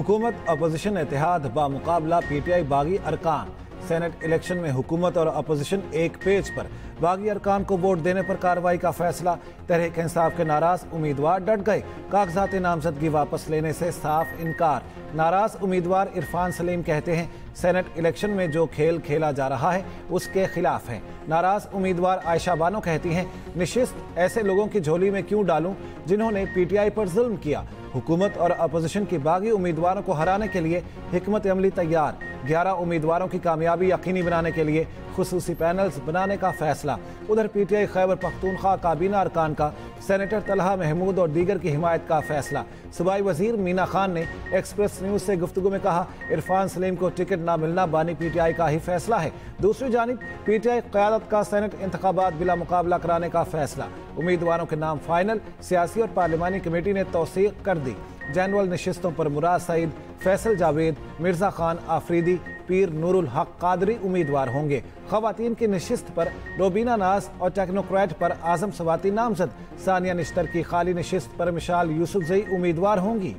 हुकूमत अपोजिशन इत्तेहाद बामुकाबला पीटीआई बागी अरकान। सेनेट इलेक्शन में हुकूमत और अपोजिशन एक पेज पर। बागी अरकान को वोट देने पर कार्रवाई का फैसला। तहरीक इंसाफ के नाराज उम्मीदवार डट गए। कागजात नामजदगी वापस लेने से साफ इनकार। नाराज उम्मीदवार इरफान सलीम कहते हैं सेनेट इलेक्शन में जो खेल खेला जा रहा है उसके खिलाफ है। नाराज उम्मीदवार आयशा बानो कहती हैं निशिस्त ऐसे लोगों की झोली में क्यों डालूं जिन्होंने पीटीआई पर जुल्म किया। हुकूमत और अपोजिशन की बागी उम्मीदवारों को हराने के लिए हिकमत अमली तैयार। 11 उम्मीदवारों की कामयाबी यकीनी बनाने के लिए खुसूसी पैनल्स बनाने का फैसला। उधर पीटीआई खैबर पख्तूनख्वा काबीना अरकान का सेनेटर तलहा महमूद और दीगर की हिमायत का फैसला। सूबाई वजीर मीना खान ने एक्सप्रेस न्यूज से गुफ्तगू में कहा इरफान सलीम को टिकट ना मिलना बानी पीटीआई का ही फैसला है। दूसरी जानिब पीटीआई क़यादत का सेनेट इंतखाबात बिला मुकाबला कराने का फैसला। उम्मीदवारों के नाम फाइनल। सियासी और पार्लिमानी कमेटी ने तौसीक कर दी। जनरल नशिस्तों पर मुराद सईद, फैसल जावेद, मिर्जा खान आफरीदी, पीर नूरुल हक कादरी उम्मीदवार होंगे। खवातीन की नशिस्त पर रोबीना नाज और टेक्नोक्रेट पर आजम सवाती नामजद। सानिया निश्तर की खाली नशिस्त पर मिशाल यूसुफजई उम्मीदवार होंगी।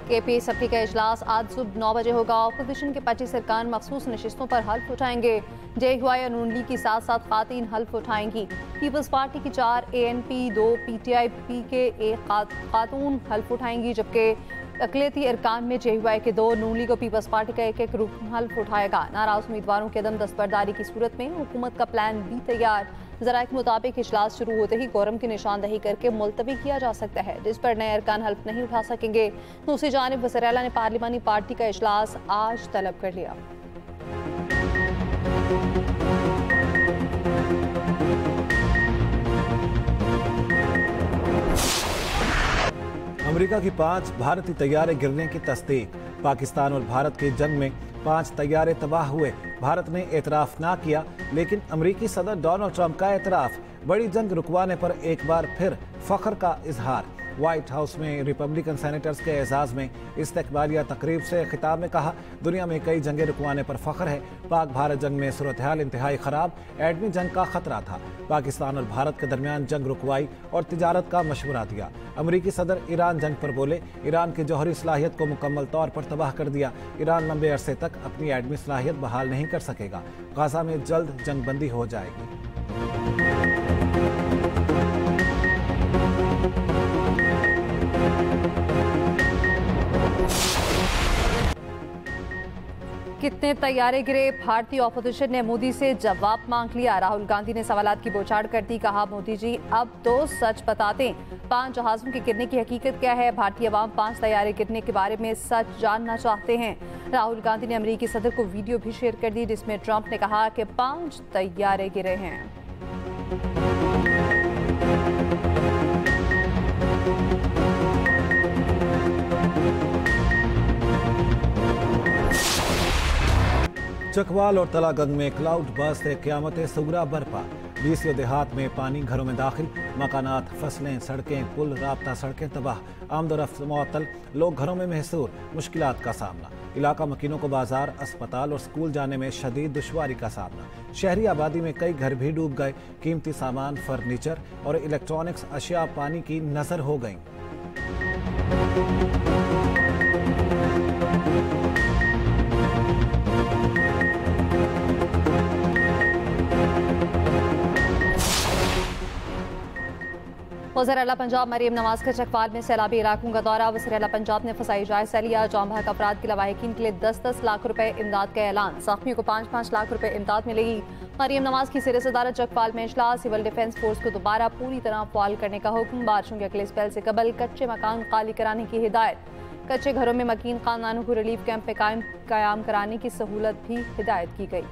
केपीएसपी का इजलास आज सुबह 9 बजे होगा। अपोजिशन के 25 अरकान मखसूस नशिस्तों पर हल्फ उठाएंगे। जेयूआई और नून लीग की साथ खातून हल्फ उठाएंगी। पीपल्स पार्टी की 4, एएनपी 2, पीटीआई के 1 खातून हल्फ उठाएंगी, जबकि अकलियती अरकान में जेयूआई के 2, नून लीग और पीपल्स पार्टी का 1 रुकन हल्फ उठाएगा। नाराज उम्मीदवारों के अदम दस्तबरदारी की सूरत में हुकूमत का प्लान भी तैयार। ज़राए के मुताबिक इजलास शुरू होते ही कोरम की निशानदही करके मुलतवी किया जा सकता है, जिस पर नए अरकान हल्फ नहीं उठा सकेंगे। दूसरी जानिब वज़ीर आला ने पार्लिमानी पार्टी का इजलास आज तलब कर लिया। अमेरिका की 5 भारतीय तैयारे गिरने की तस्दीक। पाकिस्तान और भारत की जंग में 5 तैयारे तबाह हुए। भारत ने एतराफ़ ना किया, लेकिन अमरीकी सदर डोनाल्ड ट्रंप का एतराफ़। बड़ी जंग रुकवाने पर एक बार फिर फ़ख्र का इजहार। व्हाइट हाउस में रिपब्लिकन सेनेटर्स के एजाज़ में इस्तकबालिया तकरीब से खिताब में कहा दुनिया में कई जंगें रुकवाने पर फ़ख्र है। पाक भारत जंग में सूरत हाल इंतहाई ख़राब। एटमी जंग का ख़तरा था। पाकिस्तान और भारत के दरमियान जंग रुकवाई और तिजारत का मशवरा दिया। अमरीकी सदर ईरान जंग पर बोले ईरान की जौहरी सलाहियत को मुकम्मल तौर पर तबाह कर दिया। ईरान लंबे अरसे तक अपनी एटमी सलाहियत बहाल नहीं कर सकेगा। गाज़ा में जल्द जंग बंदी हो जाएगी। कितने तैयारे गिरे, भारतीय अपोजिशन ने मोदी से जवाब मांग लिया। राहुल गांधी ने सवालात की बौछार कर दी। कहा मोदी जी अब तो सच बता दें, 5 जहाज़ों के गिरने की हकीकत क्या है। भारतीय अवाम 5 तैयारे गिरने के बारे में सच जानना चाहते हैं। राहुल गांधी ने अमेरिकी सदर को वीडियो भी शेयर कर दी, जिसमें ट्रंप ने कहा कि 5 तैयारे गिरे हैं। चकवाल और तलागंग में क्लाउड बर्स्ट से क़यामत सुगरा बरपा। बीसियों देहात में पानी घरों में दाखिल। मकानात, फसलें, सड़कें, पुल, राब्ता सड़कें तबाह। आमदोरफ्त मुअत्तल। लोग घरों में महसूर। मुश्किलात का सामना। इलाका मकीनों को बाजार, अस्पताल और स्कूल जाने में शदीद दुश्वारी का सामना। शहरी आबादी में कई घर भी डूब गए। कीमती सामान, फर्नीचर और इलेक्ट्रॉनिक्स अशिया पानी की नजर हो गईं। वज़ीर आला पंजाब मरीम नवाज का चकवाल में सैलाबी इलाकों का दौरा। वज़ीर आला पंजाब ने फसाई जायजा लिया। जाम बहक अफराद के लवाहिकीन के लिए 10-10 लाख रुपए इमदाद का ऐलान। ज़ख्मियों को 5-5 लाख रुपए इमदाद मिलेगी। मरीम नवाज की सिरे सदारत चकवाल में इजलास। सिविल डिफेंस फोर्स को दोबारा पूरी तरह फ़ाल करने का हुक्म। बारिशों के अगले स्पेल से कबल कच्चे मकान खाली कराने की हिदायत। कच्चे घरों में मकीन खानदानों को रिलीफ कैंप में कायम कराने की सहूलत भी हिदायत की गई।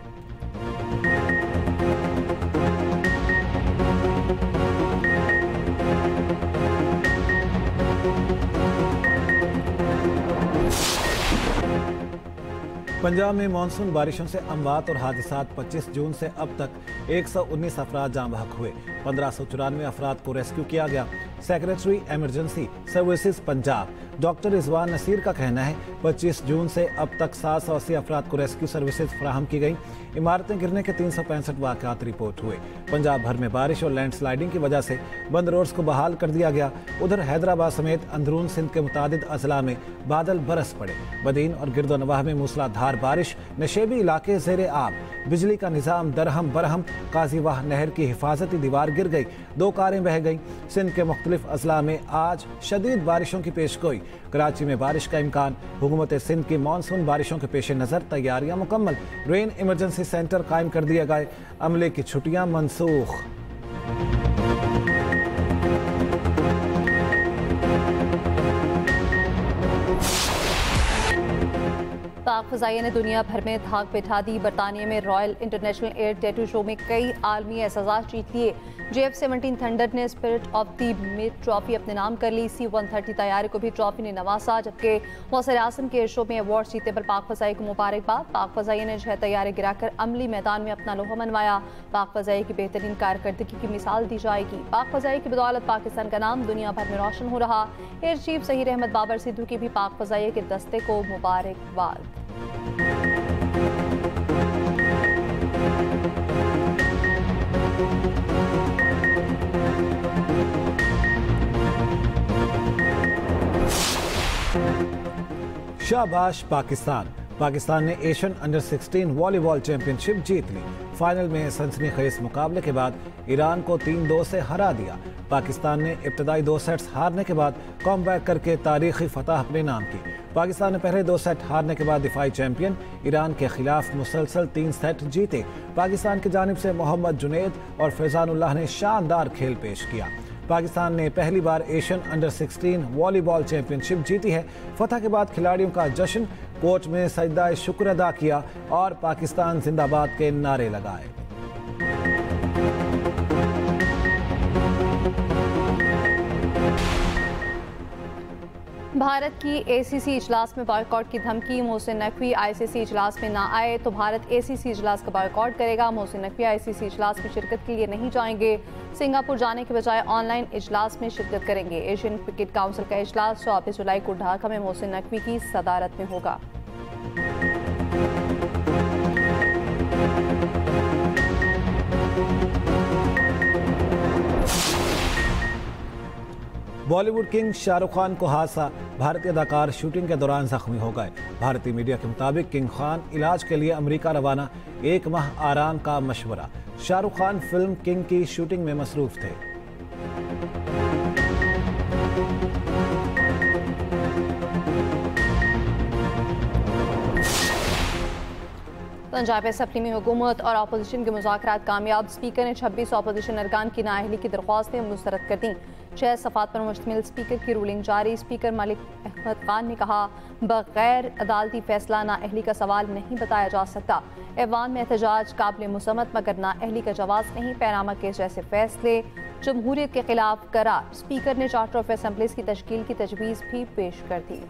पंजाब में मानसून बारिशों से अमवात और हादसात। 25 जून से अब तक 119 अफराद जाँ बहक हुए। 1594 अफराद को रेस्क्यू किया गया। Secretary emergency services Punjab doctor Rizwan Nasir का कहना है 25 जून से अब तक 780 अफराद को रेस्क्यू सर्विसेज फराहम की गई। इमारतें गिरने के 365 वाक़यात रिपोर्ट हुए। पंजाब भर में बारिश और लैंडस्लाइडिंग की वजह से बंद रोड्स को बहाल कर दिया गया। उधर हैदराबाद समेत अंदरून सिंध के मुतादिद अजला में बादल बरस पड़े। बदीन और गिरदोनवाह में मूसलाधार बारिश, नशेबी इलाके ज़ेरे आब, बिजली का निज़ाम दरहम बरहम, काजीवाह नहर की हिफाजती दीवार गिर गई, 2 कारें बह गईं। सिंध के मुख्तलिफ अजला में आज शदीद बारिशों की पेशगोई। कराची में बारिश का इम्कान। हुकूमत सिंध की मानसून बारिशों के पेश नज़र तैयारियां मुकम्मल। रेन इमरजेंसी सेंटर कायम कर दिए गए। अमले की छुट्टियां मनसूख। पाक फ़ज़ाइया ने दुनिया भर में धाक बिठा दी। बरतानिया में royal international air tattoo show में कई आलमी एजाज़ात जीत लिए। JF-17 थंडर ने spirit of the mid trophy अपने नाम कर ली। C-130 तैयारी को भी ट्रॉफी ने नवाजा, जबकि मौसर आसम के एयर शो में अवार्ड जीतने पर पाक फ़ज़ाई को मुबारकबाद। पाक फ़ज़ाइया ने 6 तैयारे गिराकर अमली मैदान में अपना लोहा मनवाया। पाक फ़ज़ाई की बेहतरीन कारकर्दगी की मिसाल दी जाएगी। पाक फ़ज़ाई की बदौलत पाकिस्तान का नाम दुनिया भर में रोशन हो रहा। एयर चीफ ज़हीर अहमद बाबर सिद्धू की भी पाक फ़ज़ाइया के दस्ते को मुबारकबाद। शाबाश पाकिस्तान। पाकिस्तान ने एशियन अंडर 16 वॉलीबॉल चैंपियनशिप जीत ली। फाइनल में सनसनीखेज मुकाबले के बाद ईरान को 3-2 से हरा दिया। पाकिस्तान ने इब्तदाई 2 सेट्स हारने के बाद कॉमबैक करके तारीखी फतह अपने नाम की। पाकिस्तान ने पहले 2 सेट हारने के बाद दिफाई चैंपियन ईरान के खिलाफ मुसलसल 3 सेट जीते। पाकिस्तान की जानिब से मोहम्मद जुनैद और फैजानुल्लाह ने शानदार खेल पेश किया। पाकिस्तान ने पहली बार एशियन अंडर 16 वॉलीबॉल चैंपियनशिप जीती है। फतह के बाद खिलाड़ियों का जश्न, कोर्ट में सजदा शुक्र अदा किया और पाकिस्तान जिंदाबाद के नारे लगाए। भारत की ACC इजलास में बॉयकॉट की धमकी। मोहसिन नकवी ICC इजलास में ना आए तो भारत ACC इजलास का बॉयकॉट करेगा। मोहसिन नकवी ICC इजलास में शिरकत के लिए नहीं जाएंगे। सिंगापुर जाने के बजाय ऑनलाइन इजलास में शिरकत करेंगे। एशियन क्रिकेट काउंसिल का इजलास 24 जुलाई को ढाका में मोहसिन नकवी की सदारत में होगा। बॉलीवुड किंग शाहरुख खान को हादसा। भारतीय अदाकार शूटिंग के दौरान जख्मी हो गए। भारतीय मीडिया के मुताबिक किंग खान इलाज के लिए अमेरिका रवाना। 1 माह आराम का मशवरा। शाहरुख खान फिल्म किंग की शूटिंग में मसरूफ थे। पंजाब असेंबली में हुकूमत और अपोजिशन के मुज़ाकरात कामयाब। स्पीकर ने 26 अपोजिशन अरकान की नाअहली की दरख्वास्तें मुस्तरद कर दी। 6 सफ़ात पर मुश्तमिल स्पीकर की रूलिंग जारी। स्पीकर मलिक अहमद खान ने कहा, बगैर अदालती फैसला नाअहली का सवाल नहीं बताया जा सकता। ऐवान में एहतजाज काबिल मुसम्मत मगर नाअहली का जवाज़ नहीं। पैनामा केस जैसे फैसले जमहूरियत के खिलाफ करार। स्पीकर ने चार्टर ऑफ असेंबलीज की तश्कील की तजवीज़ भी पेश कर दी।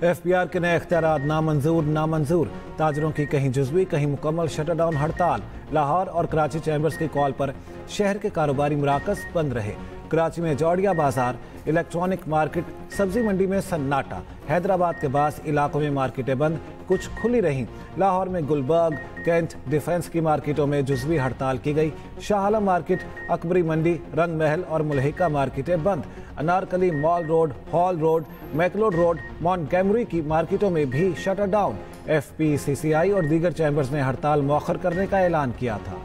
FBR के नए इख्तियारात नामंजूर। ताजरों की कहीं जुज़वी कहीं मुकम्मल शटरडाउन हड़ताल। लाहौर और कराची चैम्बर्स की कॉल पर शहर के कारोबारी मराकज़ बंद रहे। कराची में जौड़िया बाजार, इलेक्ट्रॉनिक मार्केट, सब्जी मंडी में सन्नाटा। हैदराबाद के बास इलाकों में मार्केटें बंद, कुछ खुली रहीं। लाहौर में गुलबर्ग, कैंट, डिफेंस की मार्केटों में जुज़वी हड़ताल की गई। शाह आलम मार्केट, अकबरी मंडी, रंग महल और मुलहिका मार्केटें बंद। Anarkali, mall road, hall road, McLeod road, Montgomery की मार्केटों में भी शटर डाउन। FPCCI और दीगर चैम्बर्स ने हड़ताल मौखर करने का ऐलान किया था।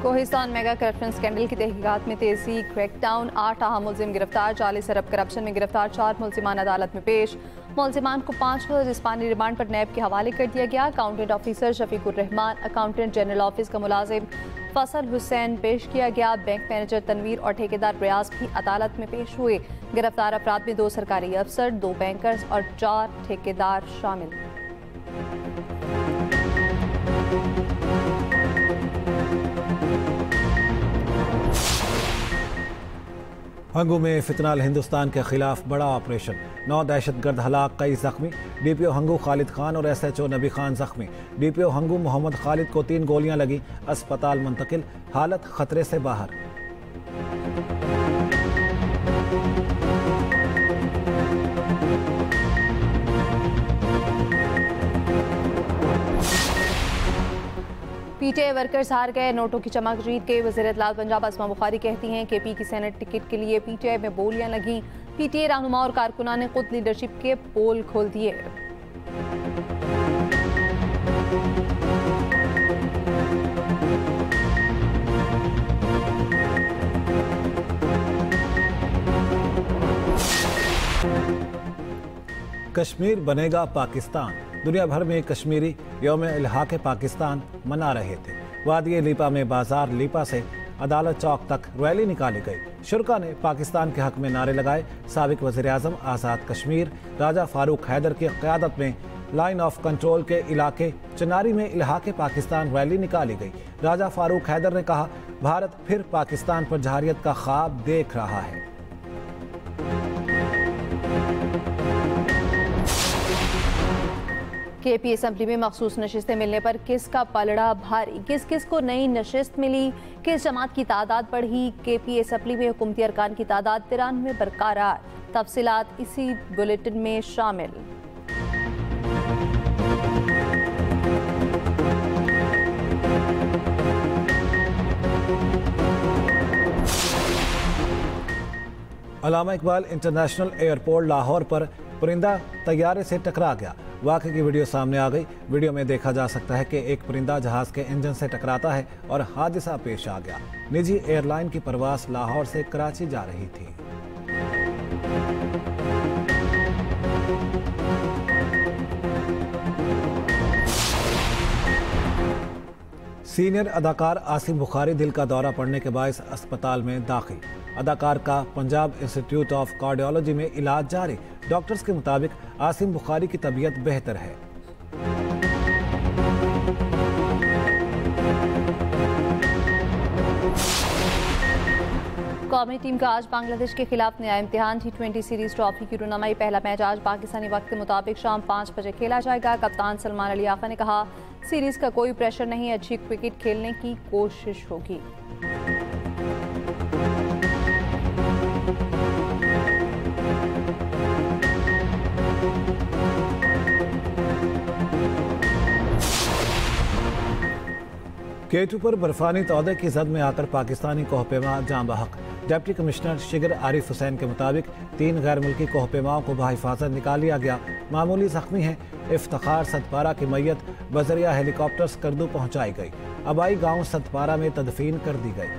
कोहिस्तान मेगा करप्शन स्कैंडल की तहकीकात में तेजी। क्रैकडाउन, 8 अहम मुलजिम गिरफ्तार। 40 अरब करप्शन में गिरफ्तार 4 मुलजिमान अदालत में पेश। मुलजिमान को 5 रोज़ जिस्मानी रिमांड पर नैब के हवाले कर दिया गया। Accountant officer Shafiqur Rahman, accountant general office का मुलाजिम फसल हुसैन पेश किया गया। बैंक मैनेजर तनवीर और ठेकेदार रियाज भी अदालत में पेश हुए। गिरफ्तार अफराद में 2 सरकारी अफसर, 2 बैंकर्स और 4 ठेकेदार शामिल। हंगू में फितनाल हिंदुस्तान के खिलाफ बड़ा ऑपरेशन, 9 दहशतगर्द हलाक, कई जख्मी। डीपीओ हंगू खालिद खान और एसएचओ नबी खान जख्मी। डीपीओ हंगू मोहम्मद खालिद को 3 गोलियां लगी, अस्पताल मुंतकिल, हालत खतरे से बाहर। पीटीआई वर्कर्स हार गए, नोटों की चमक जीत के। वज़ीर इत्तलात पंजाब अस्मा बुखारी कहती हैं कि पी की सेनेट टिकट के लिए पीटीआई में बोलियां लगीं। पीटीआई रहनुमा और कारकुनान ने खुद लीडरशिप के पोल खोल दिए। कश्मीर बनेगा पाकिस्तान, दुनिया भर में कश्मीरी यौम इल्हाक़ पाकिस्तान मना रहे थे। वादी लीपा में बाजार लीपा से अदालत चौक तक रैली निकाली गई। शुरका ने पाकिस्तान के हक में नारे लगाए। साबिक वज़ीर आज़म आज़ाद कश्मीर राजा फारूक हैदर की क़यादत में लाइन ऑफ कंट्रोल के इलाके चिनारी में इल्हाक़ पाकिस्तान रैली निकाली गई। राजा फारूक हैदर ने कहा, भारत फिर पाकिस्तान पर जहारियत का ख्वाब देख रहा है। केपी असेंबली में मखसूस नशिस्तें मिलने पर किसका पलड़ा भारी, किस किस को नई नशिस्त मिली, किस जमात की तादाद बढ़ी। केपी असेंबली में हुकूमती अरकान की तादाद 93 बरकरार। तफसीलात इसी बुलेटिन में शामिल। अल्लामा इकबाल इंटरनेशनल एयरपोर्ट लाहौर पर परिंदा तैयारे से टकरा गया। वाक़े की वीडियो सामने आ गई। वीडियो में देखा जा सकता है कि एक परिंदा जहाज के इंजन से टकराता है और हादसा पेश आ गया। निजी एयरलाइन की परवास लाहौर से कराची जा रही थी। सीनियर अदाकार आसिम बुखारी दिल का दौरा पड़ने के बायस अस्पताल में दाखिल। अदाकार का पंजाब इंस्टीट्यूट ऑफ कार्डियोलॉजी में इलाज जारी। डॉक्टर्स के मुताबिक आसिम बुखारी की तबीयत बेहतर है। कौमी टीम का आज बांग्लादेश के खिलाफ नया इम्तिहान। T20 सीरीज ट्रॉफी की टूर्नामेंट पहला मैच आज पाकिस्तानी वक्त के मुताबिक शाम 5 बजे खेला जाएगा। कप्तान सलमान अली आका ने कहा, सीरीज का कोई प्रेशर नहीं, अच्छी क्रिकेट खेलने की कोशिश होगी। K2 पर बर्फानी तौदे की जद में आकर पाकिस्तानी कोहपेमा जाँ बहक। डिप्टी कमिश्नर शिगर आरिफ हुसैन के मुताबिक 3 गैर मुल्की कोहपेमाओं को बहिफाजत निकाल लिया गया। मामूली जख्मी हैं। इफ्तिखार सतपारा की मैयत बजरिया हेलीकॉप्टर स्कर्दू पहुंचाई गई। आबाई गांव सतपारा में तदफीन कर दी गई।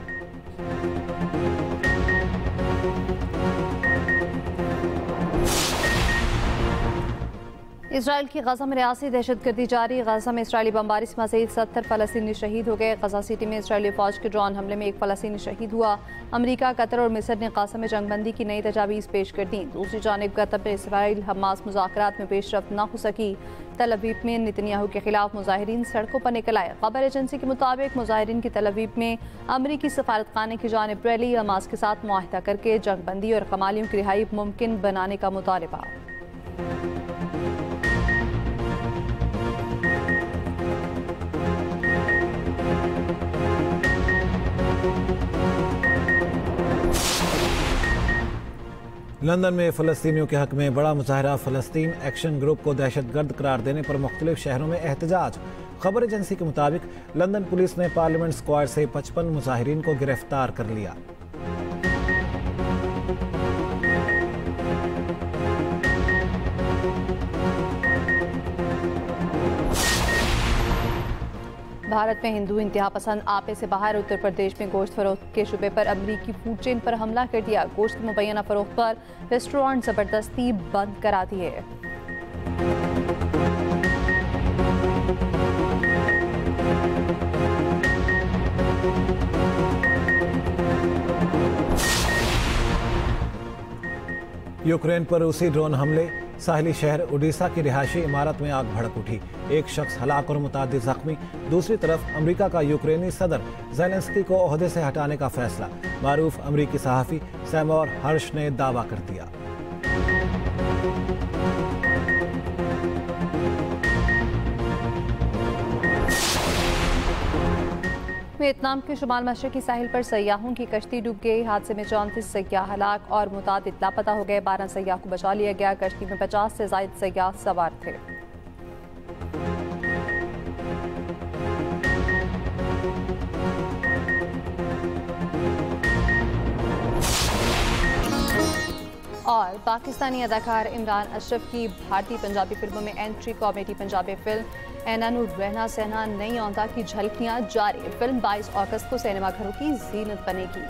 इसराइल की गजा में रियासी दहशतगर्दी जारी। गजा में इसराइली बमबारी से मज़ीद 70 फ़लस्तीनी शहीद हो गए। गजा सिटी में इसराइली फ़ौज के ड्रोन हमले में 1 फ़लस्तीनी शहीद हुआ। अमेरिका, कतर और मिस्र ने गाज़ा में जंगबंदी की नई तजावीज़ पेश कर दी। दूसरी जानिब कतर में इसराइल हमास मुज़ाकरात में पेशरफ्त न हो सकी। तल अवीव में नेतन्याहू के खिलाफ मुजाहिरीन सड़कों पर निकल आए। खबर एजेंसी के मुताबिक मुजाहिरीन की तल अवीव में अमरीकी सफारतखाने की जानिब रैली, हमास के साथ मुआहिदा करके जंगबंदी और कमालियों की रिहाई मुमकिन बनाने का मुतालबा। लंदन में फ़लस्तीनियों के हक में बड़ा मुजाहरा। फ़लस्तीन एक्शन ग्रुप को दहशतगर्द करार देने पर मुख्तलिफ शहरों में एहतजाज। खबर एजेंसी के मुताबिक लंदन पुलिस ने पार्लियामेंट स्क्वायर से 55 मुजाहिरीन को गिरफ्तार कर लिया। भारत में हिंदू इंतहा पसंद आपे से बाहर। उत्तर प्रदेश में गोश्त फरोख्त के शुबे पर अमरीकी फूड चेन पर हमला कर दिया। गोश्त मुबैना फरोख्त पर रेस्टोरेंट जबरदस्ती बंद करा दिए। यूक्रेन पर रूसी ड्रोन हमले, साहिली शहर उड़ीसा की रिहायशी इमारत में आग भड़क उठी। एक शख्स हलाक और मुतादिद जख्मी। दूसरी तरफ अमेरिका का यूक्रेनी सदर ज़ेलेंस्की को ओहदे से हटाने का फैसला। मारूफ अमेरिकी सहाफ़ी सैमोर हर्ष ने दावा कर दिया। वियतनाम के शुमाल मशरकी साहिल पर सयाहों की कश्ती डूब गई। हादसे में 34 सयाह हलाक और मुतादिद लापता हो गए। 12 सयाह को बचा लिया गया। कश्ती में 50 से ज़ायद सयाह सवार थे। और पाकिस्तानी अदाकार इमरान अशरफ की भारतीय पंजाबी फिल्मों में एंट्री। कॉमेडी पंजाबी फिल्म एनानू रहना सहना नई औंदा की झलकियां जारी। फिल्म 22 अगस्त को सिनेमाघरों की जीनत बनेगी।